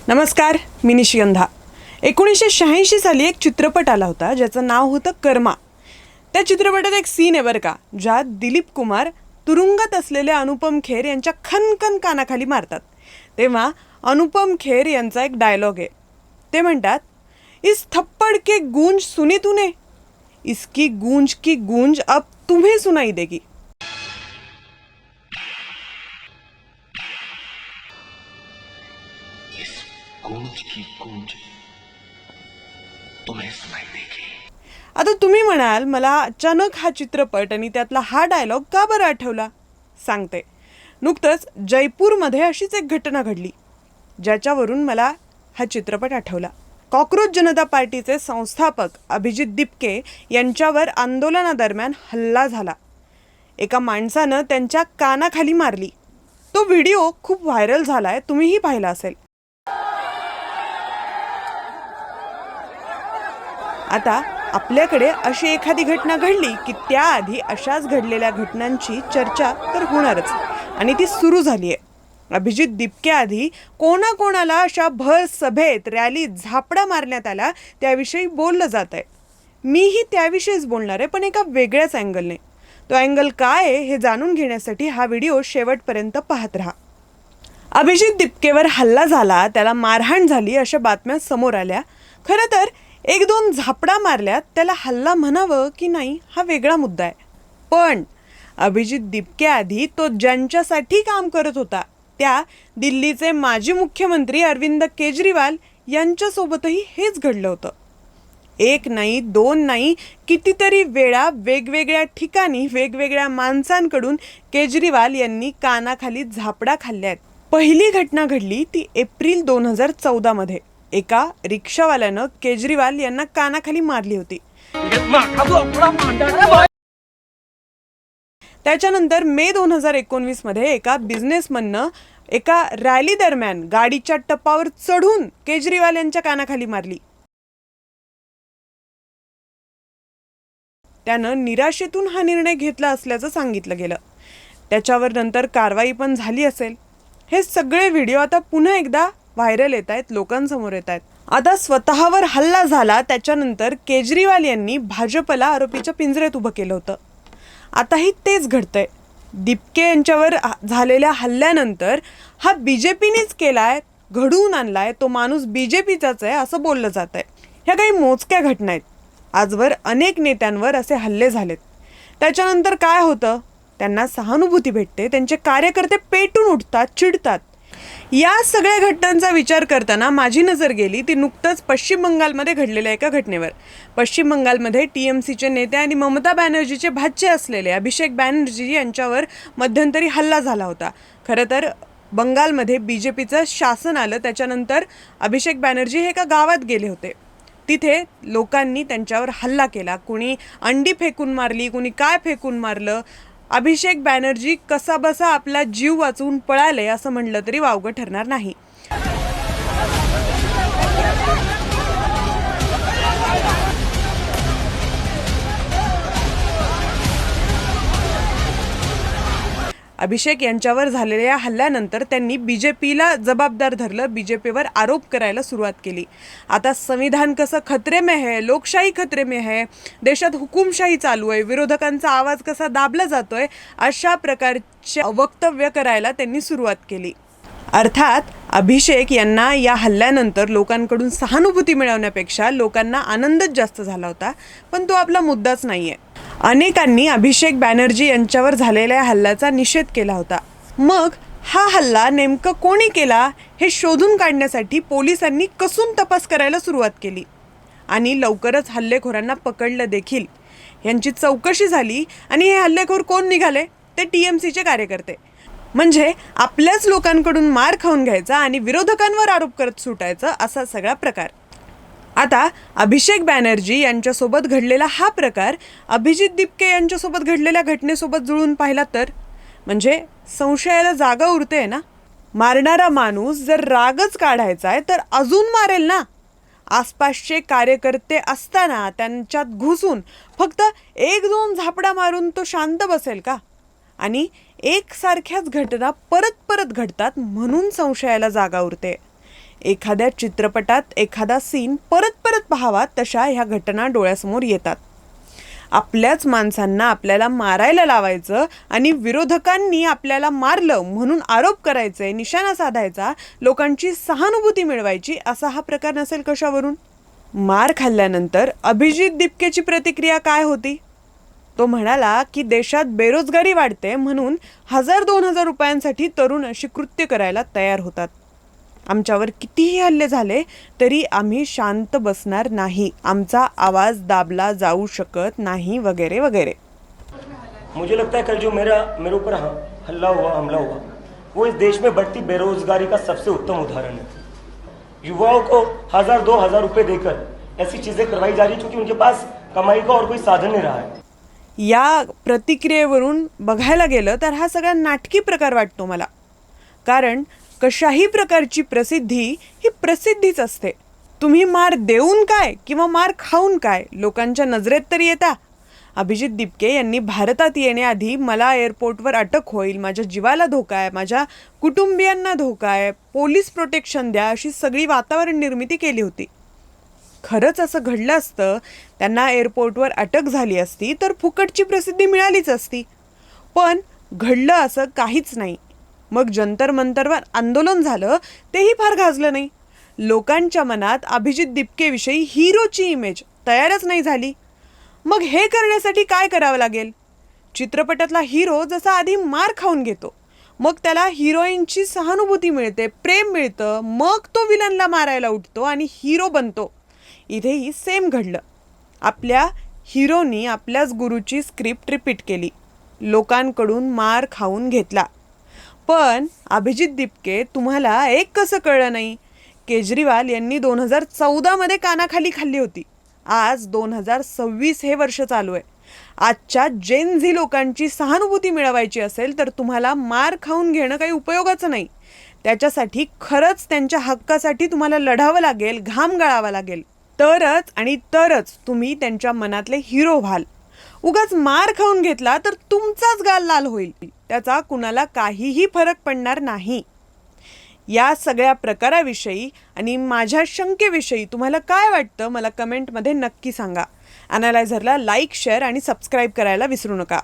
नमस्कार, मी निशिगंधा. 1986 साली एक चित्रपट आला होता ज्याचं नाव होतं कर्मा. त्या चित्रपटात एक सीन आहे बरं का, ज्यात दिलीप कुमार तुरुंगात असलेले अनुपम खेर यांच्या खनखन कानाखाली मारतात. तेव्हा अनुपम खेर यांचा एक डायलॉग आहे. ते म्हणतात, इस थप्पड़ के गूंज सुनी तूने, इसकी गूंज की गूंज अब तुम्हें सुनाई देगी. गूंज की गूंज तुम्हें सुनाई देगी. आता तुम्ही म्हणाल, मला अचानक हा चित्रपट आणि त्यातला हा डायलॉग का बरं आठवला? सांगते. नुकतंच जयपूरमध्ये अशीच एक घटना घडली ज्याच्यावरून मला हा चित्रपट आठवला. कॉकरोच जनता पार्टीचे संस्थापक अभिजित दिपके यांच्यावर आंदोलनादरम्यान हल्ला झाला. एका माणसानं त्यांच्या कानाखाली मारली. तो व्हिडिओ खूप व्हायरल झालाय, तुम्हीही पाहिला असेल. आता आपल्याकडे अशी एखादी घटना घडली की त्याआधी अशाच घडलेल्या घटनांची चर्चा तर होणारच, आणि ती सुरू झाली आहे. अभिजित दिपके आधी कोणाकोणाला अशा भर सभेत रॅलीत झापडा मारण्यात आला त्याविषयी बोललं जात आहे. मीही त्याविषयीच बोलणार आहे, पण एका वेगळ्याच अँगलने. तो अँगल काय आहे हे जाणून घेण्यासाठी हा व्हिडिओ शेवटपर्यंत पाहत राहा. अभिजित दिपकेवर हल्ला झाला, त्याला मारहाण झाली अशा बातम्या समोर आल्या. खरं तर एक दोन झापडा मारल्यात त्याला हल्ला म्हणावं की नाही हा वेगळा मुद्दा आहे. पण अभिजित दिपके आधी तो ज्यांच्यासाठी काम करत होता त्या दिल्लीचे माजी मुख्यमंत्री अरविंद केजरीवाल यांच्यासोबतही हेच घडलं होतं. एक नाही, दोन नाही, कितीतरी वेळा वेगवेगळ्या ठिकाणी वेगवेगळ्या माणसांकडून केजरीवाल यांनी कानाखाली झापडा खाल्ल्यात. पहिली घटना घडली ती एप्रिल 2014 मध्ये. एका रिक्षावाल्यानं केजरीवाल यांना कानाखाली मारली होती. त्याच्यानंतर मे 2019 मध्ये एका बिझनेसमननं एका रॅली दरम्यान गाडीच्या टपावर चढून केजरीवाल यांच्या कानाखाली मारली. त्यानं निराशेतून हा निर्णय घेतला असल्याचं सांगितलं गेलं. त्याच्यावर नंतर कारवाई पण झाली असेल. हे सगळे व्हिडिओ आता पुन्हा एकदा व्हायरल येत आहेत, लोकांसमोर येत आहेत. आता स्वतःवर हल्ला झाला त्याच्यानंतर केजरीवाल यांनी भाजपला आरोपीच्या पिंजऱ्यात उभं केलं होतं. आताही तेच घडतंय. दिपके यांच्यावर झालेल्या हल्ल्यानंतर हा बीजेपीनेच केलाय, घडवून आणलाय, तो माणूस बीजेपीचाच आहे असं बोललं जात आहे. ह्या काही मोजक्या घटना आहेत. आजवर अनेक नेत्यांवर असे हल्ले झालेत. त्याच्यानंतर काय होतं? त्यांना सहानुभूती भेटते, त्यांचे कार्यकर्ते पेटून उठतात, चिडतात. या सगळ्या घटनांचा विचार करताना माझी नजर गेली ती नुकतंच पश्चिम बंगालमध्ये घडलेल्या एका घटनेवर. पश्चिम बंगालमध्ये TMCचे नेते आणि ममता बॅनर्जीचे भाचे असलेले अभिषेक बॅनर्जी यांच्यावर मध्यंतरी हल्ला झाला होता. खरं तर बंगालमध्ये BJPचं शासन आलं त्याच्यानंतर अभिषेक बॅनर्जी हे एका गावात गेले होते. तिथे लोकांनी त्यांच्यावर हल्ला केला. कुणी अंडी फेकून मारली, कुणी काय फेकून मारलं. अभिषेक बॅनर्जी कसाबसा आपला जीव वाचवून पळाले असं म्हणलं तरी वावगं ठरणार नाही. अभिषेक यांच्यावर झालेल्या हल्ल्यानंतर त्यांनी BJPला जबाबदार धरलं, BJPवर आरोप करायला सुरुवात केली. आता संविधान कसं खतरे में है, लोकशाही खतरे में है, देशात हुकुमशाही चालू आहे, विरोधकांचा आवाज कसा दाबला जातोय, अशा प्रकारचे वक्तव्य करायला त्यांनी सुरुवात केली. अर्थात अभिषेक यांना या हल्ल्यानंतर लोकांकडून सहानुभूती मिळवण्यापेक्षा लोकांना आनंदच जास्त झाला होता. पण तो आपला मुद्दाच नाहीये. अनेकांनी अभिषेक बॅनर्जी यांच्यावर झालेल्या हल्ल्याचा निषेध केला होता. मग हा हल्ला नेमकं कोणी केला हे शोधून काढण्यासाठी पोलिसांनी कसून तपास करायला सुरुवात केली आणि लवकरच हल्लेखोरांना पकडलं देखील. यांची चौकशी झाली आणि हे हल्लेखोर कोण निघाले? ते TMCचे कार्यकर्ते. म्हणजे आपल्याच लोकांकडून मार खाऊन घ्यायचा आणि विरोधकांवर आरोप करत सुटायचं असा सगळा प्रकार. आता अभिषेक बॅनर्जी यांच्यासोबत घडलेला हा प्रकार अभिजित दिपके यांच्यासोबत घडलेल्या घटनेसोबत जुळून पाहिला तर म्हणजे संशयाला जागा उरते ना. मारणारा माणूस जर रागच काढायचा आहे तर अजून मारेल ना. आसपासचे कार्यकर्ते असताना त्यांच्यात घुसून फक्त एक दोन झापडा मारून तो शांत बसेल का? आणि एकसारख्याच घटना परत परत घडतात म्हणून संशयाला जागा उरते. एखाद्या चित्रपटात एखादा सीन परत परत पाहावा तशा ह्या घटना डोळ्यासमोर येतात. आपल्याच माणसांना आपल्याला मारायला लावायचं आणि विरोधकांनी आपल्याला मारलं म्हणून आरोप करायचे, निशाणा साधायचा, लोकांची सहानुभूती मिळवायची, असा हा प्रकार नसेल कशावरून? मार खाल्ल्यानंतर अभिजित दिपकेची प्रतिक्रिया काय होती? तो म्हणाला की देशात बेरोजगारी वाढते म्हणून 1000-2000 रुपयांसाठी तरुण अशी कृत्य करायला तयार होतात. आमच्यावर कितीही हल्ले झाले तरी आम्ही शांत बसणार नाही, आमचा आवाज दाबला जाऊ शकत नाही, वगैरे वगैरे. मुझे लगता है कल जो मेरे ऊपर हमला हुआ वो इस देश में बढ़ती बेरोजगारी का सबसे उत्तम उदाहरण है. युवाओं को 1000-2000 रुपए देकर ऐसी चीजें करवाई जा रही है क्योंकि उनके पास कमाई का और कोई साधन नहीं रहा है. या प्रतिक्रियेवरून बघायला गेलं तर हा सगळा नाटकी प्रकार वाटतो मला. कारण कशाही प्रकारची प्रसिद्धी ही प्रसिद्धीच असते. तुम्ही मार देऊन काय किंवा मार खाऊन काय लोकांच्या नजरेत तरी येता. अभिजित दिपके यांनी भारतात येण्याआधी मला एअरपोर्टवर अटक होईल, माझ्या जीवाला धोका आहे, माझ्या कुटुंबियांना धोका आहे, पोलीस प्रोटेक्शन द्या, अशी सगळी वातावरण निर्मिती केली होती. खरंच असं घडलं असतं, त्यांना एअरपोर्टवर अटक झाली असती तर फुकटची प्रसिद्धी मिळालीच असती. पण घडलं असं काहीच नाही. मग जंतर मंतरवर आंदोलन झालं तेही फार गाजलं नाही. लोकांच्या मनात अभिजित दिपकेविषयी हिरोची इमेज तयारच नाही झाली. मग हे करण्यासाठी काय करावं लागेल? चित्रपटातला हिरो जसा आधी मार खाऊन घेतो, मग त्याला हिरोईनची सहानुभूती मिळते, प्रेम मिळतं, मग तो विलनला मारायला उठतो आणि हिरो बनतो. इथेही सेम घडलं. आपल्या हिरोनी आपल्याच गुरूची स्क्रिप्ट रिपीट केली, लोकांकडून मार खाऊन घेतला. पण अभिजित दिपके, तुम्हाला एक कसं कळलं नाही? केजरीवाल यांनी 2014 कानाखाली खाल्ली होती. आज 2026 हे वर्ष चालू आहे. आजच्या जेन झी लोकांची सहानुभूती मिळवायची असेल तर तुम्हाला मार खाऊन घेणं काही उपयोगाचं नाही. त्याच्यासाठी खरंच त्यांच्या हक्कासाठी तुम्हाला लढावं लागेल, घाम गाळावा लागेल. तरच तुम्ही त्यांच्या मनातले हिरो व्हाल. उगाच मार खाऊन घेतला तर तुमचाच गाल लाल होईल, त्याचा कुणाला काहीही फरक पडणार नाही. या सगळ्या प्रकाराविषयी आणि माझ्या शंकेविषयी तुम्हाला काय वाटतं मला कमेंटमध्ये नक्की सांगा. ॲनालायझरला लाईक, शेअर आणि सबस्क्राईब करायला विसरू नका.